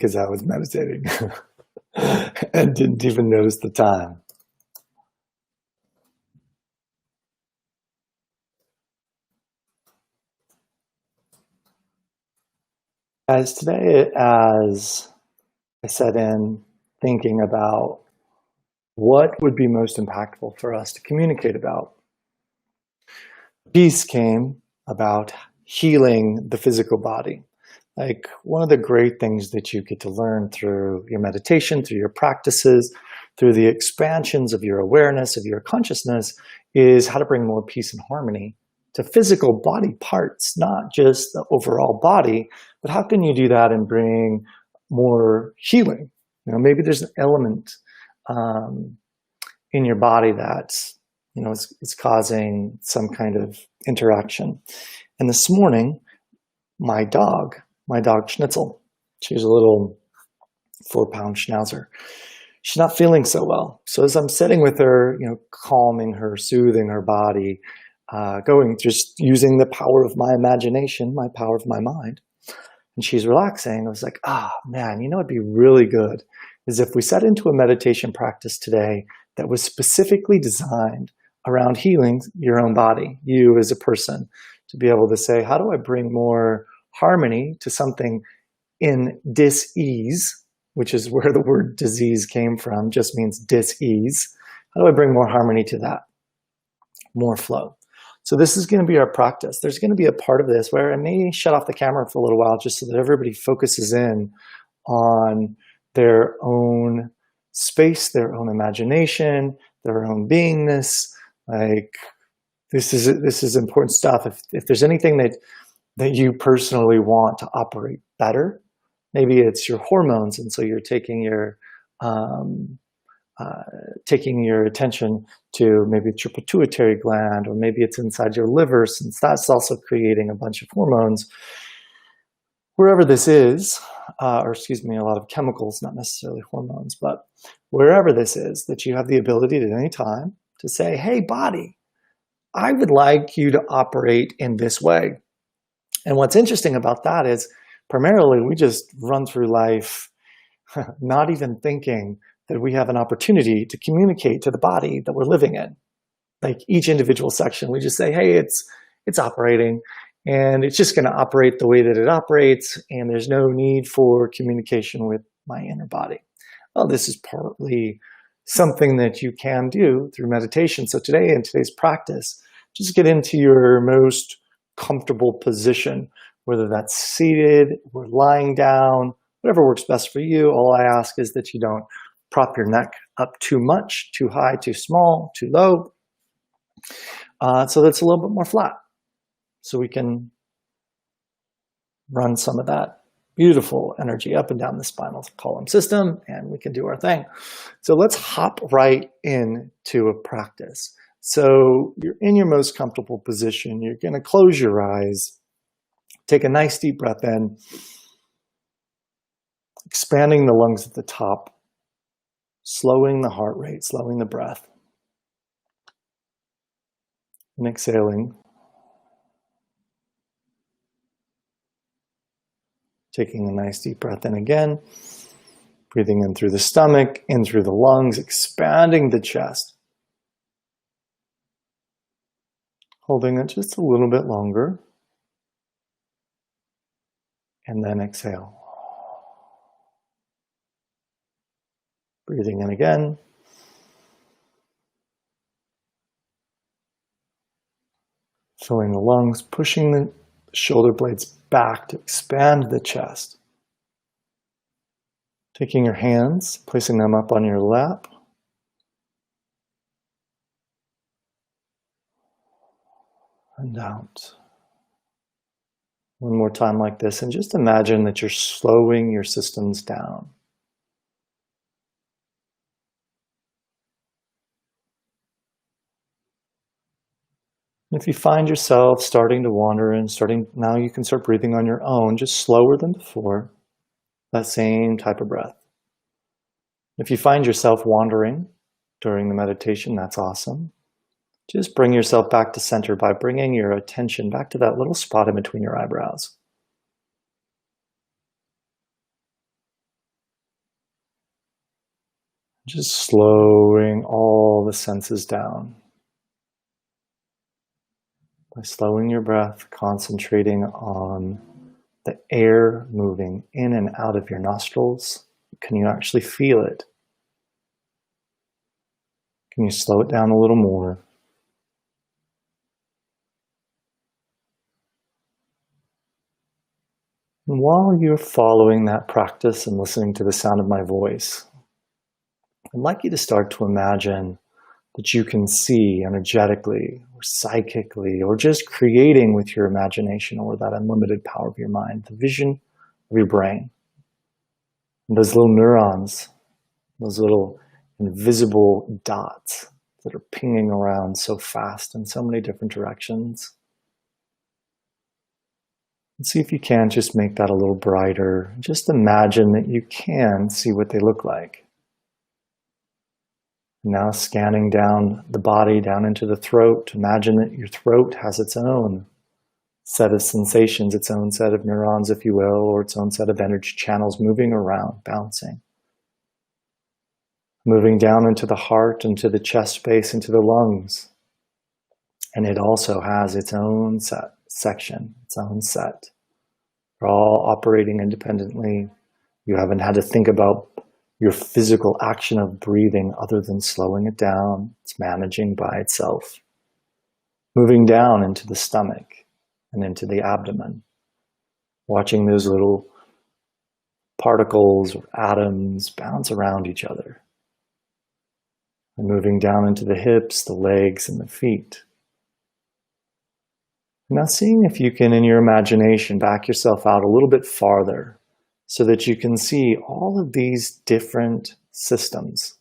because I was meditating and didn't even notice the time. As today, as I set in thinking about what would be most impactful for us to communicate about, peace came about healing the physical body. Like, one of the great things that you get to learn through your meditation, through your practices, through the expansions of your awareness, of your consciousness, is how to bring more peace and harmony to physical body parts, not just the overall body, but how can you do that and bring more healing? Maybe there's an element in your body that's, is causing some kind of interaction. And this morning, my dog Schnitzel, she's a little 4-pound schnauzer. She's not feeling so well. So as I'm sitting with her, calming her, soothing her body, just using the power of my imagination, my power of my mind, and she's relaxing, I was like, man, it'd be really good is if we set into a meditation practice today that was specifically designed around healing your own body, you as a person, to be able to say, how do I bring more harmony to something in dis-ease, which is where the word disease came from, just means dis-ease. How do I bring more harmony to that? More flow. So this is going to be our practice. There's going to be a part of this where I may shut off the camera for a little while just so that everybody focuses in on their own space, their own imagination, their own beingness. Like, this is important stuff. If there's anything that you personally want to operate better, maybe it's your hormones, and so you're taking your attention to, maybe it's your pituitary gland, or maybe it's inside your liver, since that's also creating a bunch of hormones. Wherever this is, or excuse me, a lot of chemicals, not necessarily hormones, but wherever this is, that you have the ability at any time to say, hey, body, I would like you to operate in this way. And what's interesting about that is, primarily, we just run through life not even thinking that we have an opportunity to communicate to the body that we're living in. Like, each individual section, we just say, hey, it's operating, and it's just going to operate the way that it operates, and there's no need for communication with my inner body. Well, this is partly something that you can do through meditation. So today, in today's practice, just get into your most comfortable position, whether that's seated or lying down, whatever works best for you. All I ask is that you don't prop your neck up too much, too high, too small, too low, so that's a little bit more flat, so we can run some of that beautiful energy up and down the spinal column system, and we can do our thing. So let's hop right into a practice. So you're in your most comfortable position. You're going to close your eyes, take a nice deep breath in, expanding the lungs at the top, slowing the heart rate, slowing the breath, and exhaling. Taking a nice deep breath in again, breathing in through the stomach, in through the lungs, expanding the chest. Holding it just a little bit longer, and then exhale. Breathing in again. Filling the lungs, pushing the shoulder blades back to expand the chest. Taking your hands, placing them up on your lap. And out. One more time like this, and just imagine that you're slowing your systems down. If you find yourself starting to wander and now you can start breathing on your own, just slower than before, that same type of breath. If you find yourself wandering during the meditation, that's awesome. Just bring yourself back to center by bringing your attention back to that little spot in between your eyebrows. Just slowing all the senses down. By slowing your breath, concentrating on the air moving in and out of your nostrils. Can you actually feel it? Can you slow it down a little more? And while you're following that practice and listening to the sound of my voice, I'd like you to start to imagine that you can see energetically or psychically or just creating with your imagination or that unlimited power of your mind, the vision of your brain. And those little neurons, those little invisible dots that are pinging around so fast in so many different directions. And see if you can just make that a little brighter. Just imagine that you can see what they look like. Now scanning down the body, down into the throat. Imagine that your throat has its own set of sensations, its own set of neurons, if you will, or its own set of energy channels moving around, bouncing. Moving down into the heart, into the chest space, into the lungs. And it also has its own section, its own set. They're all operating independently. You haven't had to think about your physical action of breathing other than slowing it down. It's managing by itself. Moving down into the stomach and into the abdomen. Watching those little particles or atoms bounce around each other. And moving down into the hips, the legs, and the feet. Now seeing if you can, in your imagination, back yourself out a little bit farther so that you can see all of these different systems.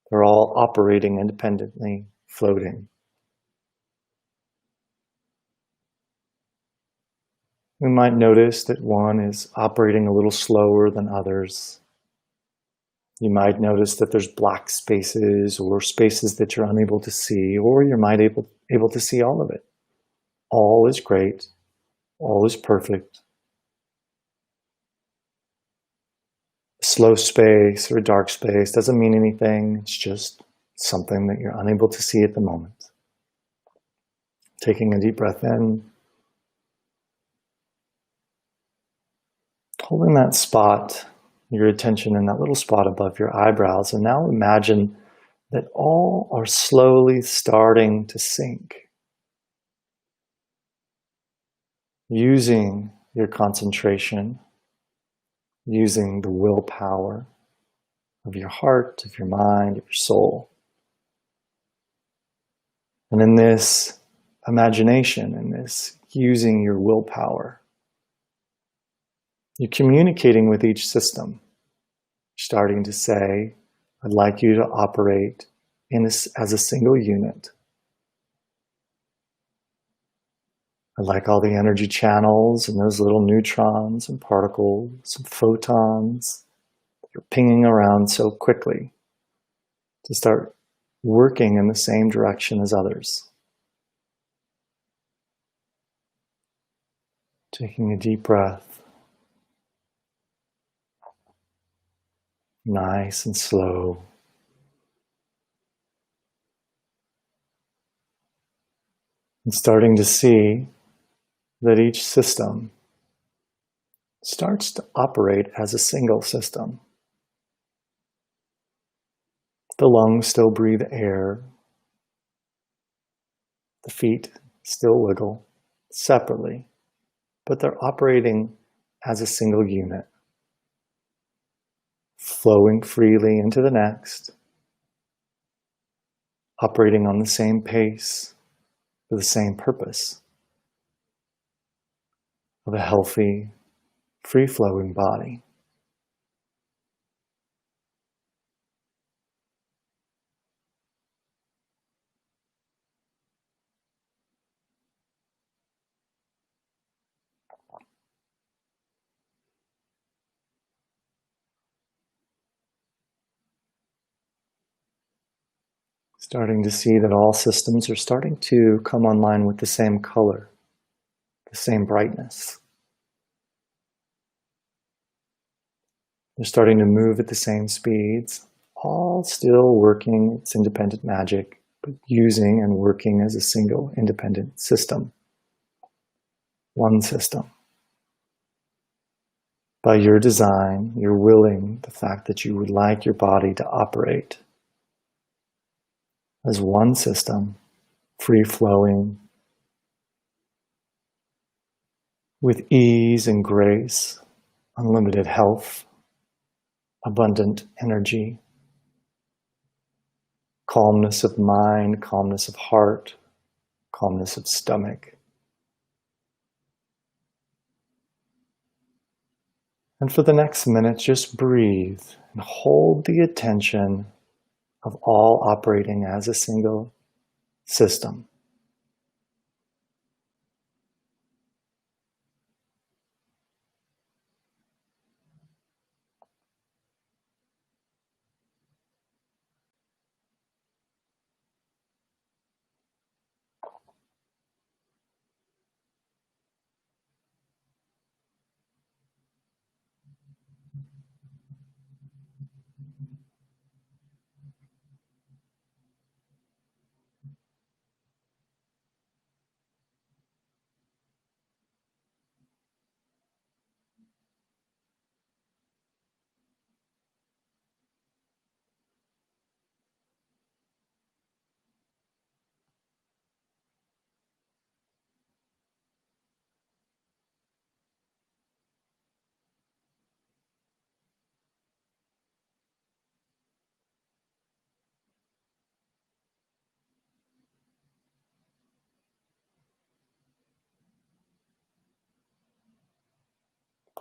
They're all operating independently, floating. We might notice that one is operating a little slower than others. You might notice that there's black spaces or spaces that you're unable to see, or you might able to see all of it. All is great. All is perfect. A slow space or a dark space doesn't mean anything. It's just something that you're unable to see at the moment. Taking a deep breath in. Holding that spot, your attention in that little spot above your eyebrows, and now imagine that all are slowly starting to sink. Using your concentration, using the willpower of your heart, of your mind, of your soul. And in this imagination, in this using your willpower, you're communicating with each system. You're starting to say, I'd like you to operate as a single unit. I'd like all the energy channels and those little neutrons and particles and photons that are pinging around so quickly to start working in the same direction as others. Taking a deep breath. Nice and slow. And starting to see that each system starts to operate as a single system. The lungs still breathe air. The feet still wiggle separately, but they're operating as a single unit, flowing freely into the next, operating on the same pace for the same purpose of a healthy, free-flowing body. Starting to see that all systems are starting to come online with the same color, the same brightness. They're starting to move at the same speeds. all still working its independent magic, but using and working as a single independent system. One system. By your design, you're willing the fact that you would like your body to operate as one system, free-flowing, with ease and grace, unlimited health, abundant energy, calmness of mind, calmness of heart, calmness of stomach. And for the next minute, just breathe and hold the attention of all operating as a single system.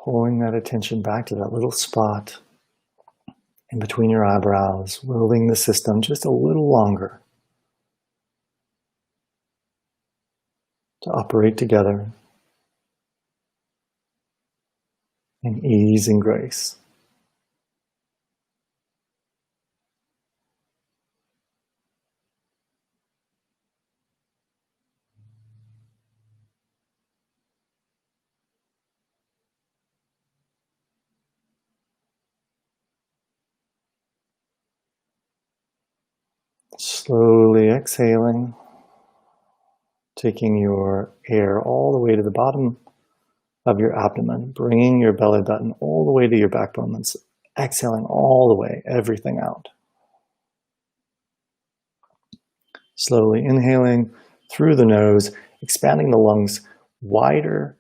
Pulling that attention back to that little spot in between your eyebrows, willing the system just a little longer to operate together in ease and grace. Slowly exhaling, taking your air all the way to the bottom of your abdomen, bringing your belly button all the way to your backbone, and exhaling all the way, everything out. Slowly inhaling through the nose, expanding the lungs wider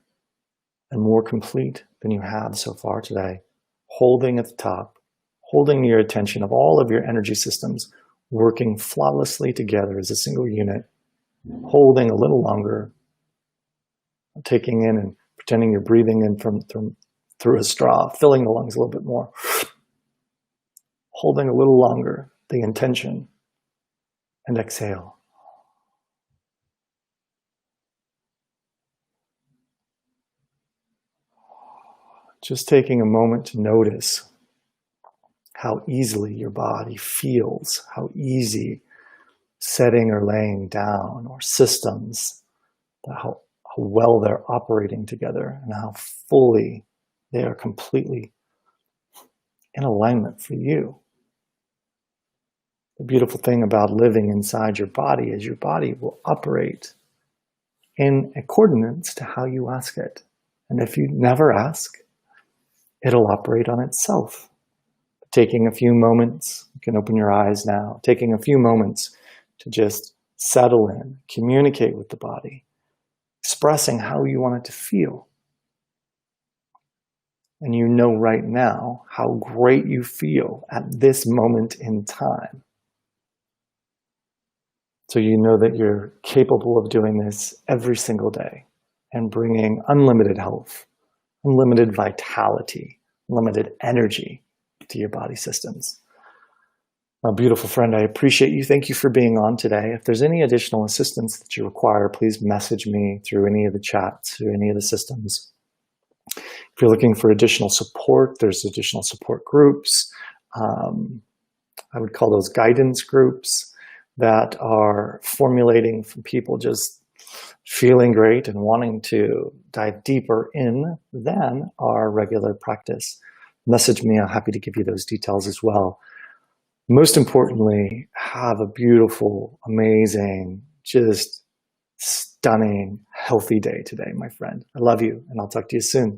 and more complete than you have so far today, holding at the top, holding your attention of all of your energy systems working flawlessly together as a single unit, holding a little longer, taking in and pretending you're breathing in through a straw, filling the lungs a little bit more, holding a little longer the intention, and exhale. Just taking a moment to notice how easily your body feels, how easy setting or laying down or systems, how well they're operating together and how fully they are completely in alignment for you. The beautiful thing about living inside your body is your body will operate in accordance to how you ask it. And if you never ask, it'll operate on itself. Taking a few moments, you can open your eyes now, taking a few moments to just settle in, communicate with the body, expressing how you want it to feel. And you know right now how great you feel at this moment in time. So you know that you're capable of doing this every single day and bringing unlimited health, unlimited vitality, unlimited energy to your body systems. My beautiful friend, I appreciate you. Thank you for being on today. If there's any additional assistance that you require, please message me through any of the chats, through any of the systems. If you're looking for additional support, there's additional support groups. I would call those guidance groups that are formulating for people just feeling great and wanting to dive deeper in than our regular practice. Message me, I'm happy to give you those details as well. Most importantly, have a beautiful, amazing, just stunning, healthy day today, my friend. I love you, and I'll talk to you soon.